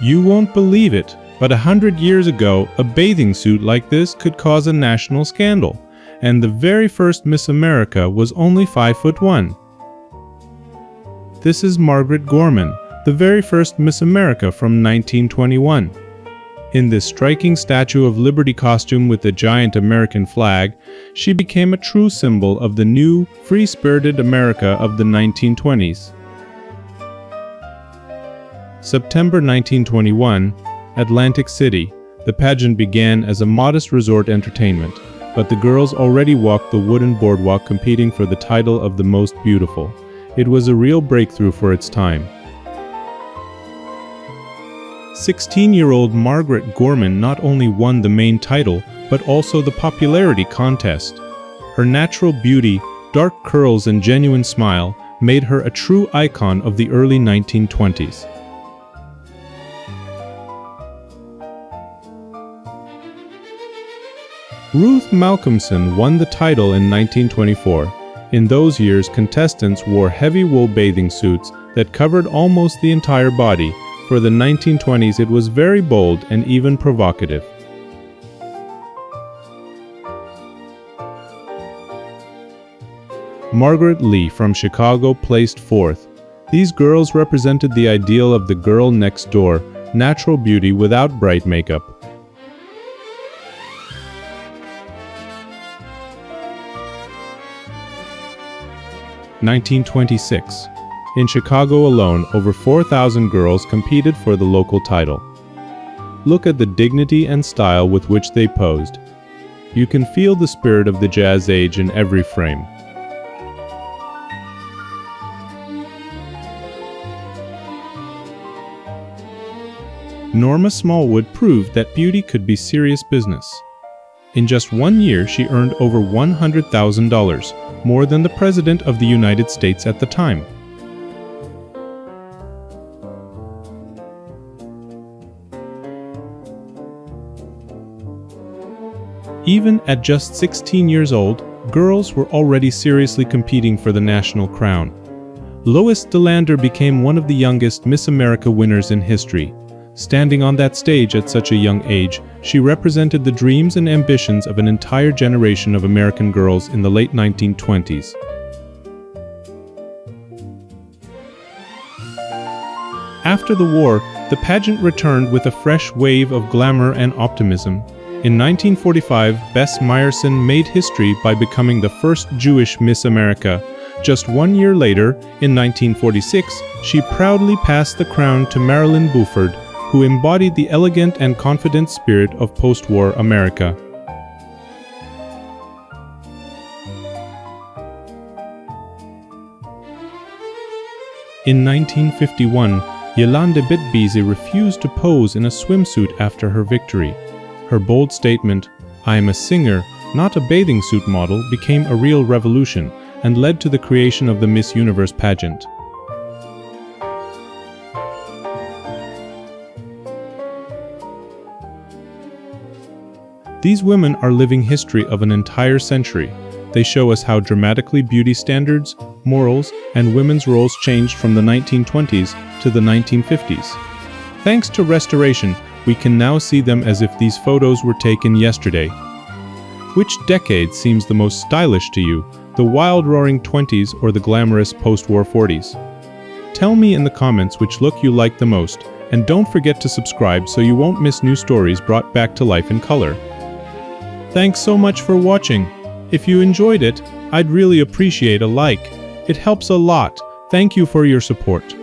You won't believe it, but 100 years ago, a bathing suit like this could cause a national scandal, and the very first Miss America was only 5'1". This is Margaret Gorman, the very first Miss America from 1921. In this striking Statue of Liberty costume with the giant American flag, she became a true symbol of the new, free-spirited America of the 1920s. September 1921, Atlantic City. The pageant began as a modest resort entertainment, but the girls already walked the wooden boardwalk competing for the title of the most beautiful. It was a real breakthrough for its time. 16-year-old Margaret Gorman not only won the main title, but also the popularity contest. Her natural beauty, dark curls and genuine smile made her a true icon of the early 1920s. Ruth Malcolmson won the title in 1924. In those years, contestants wore heavy wool bathing suits that covered almost the entire body. For the 1920s, it was very bold and even provocative. Margaret Lee from Chicago placed fourth. These girls represented the ideal of the girl next door, natural beauty without bright makeup. (1926). In Chicago alone, over 4,000 girls competed for the local title. Look at the dignity and style with which they posed. You can feel the spirit of the jazz age in every frame. Norma Smallwood proved that beauty could be serious business. In just 1 year, she earned over $100,000, more than the President of the United States at the time. Even at just 16 years old, girls were already seriously competing for the national crown. Lois DeLander became one of the youngest Miss America winners in history. Standing on that stage at such a young age, she represented the dreams and ambitions of an entire generation of American girls in the late 1920s. After the war, the pageant returned with a fresh wave of glamour and optimism. In 1945, Bess Myerson made history by becoming the first Jewish Miss America. Just 1 year later, in 1946, she proudly passed the crown to Marilyn Buferd, who embodied the elegant and confident spirit of post-war America. In 1951, Yolande Betbeze refused to pose in a swimsuit after her victory. Her bold statement, "I am a singer, not a bathing suit model," became a real revolution and led to the creation of the Miss Universe pageant. These women are living history of an entire century. They show us how dramatically beauty standards, morals, and women's roles changed from the 1920s to the 1950s. Thanks to restoration, we can now see them as if these photos were taken yesterday. Which decade seems the most stylish to you, the wild Roaring Twenties or the glamorous post-war 40s? Tell me in the comments which look you like the most, and don't forget to subscribe so you won't miss new stories brought back to life in color. Thanks so much for watching. If you enjoyed it, I'd really appreciate a like. It helps a lot. Thank you for your support.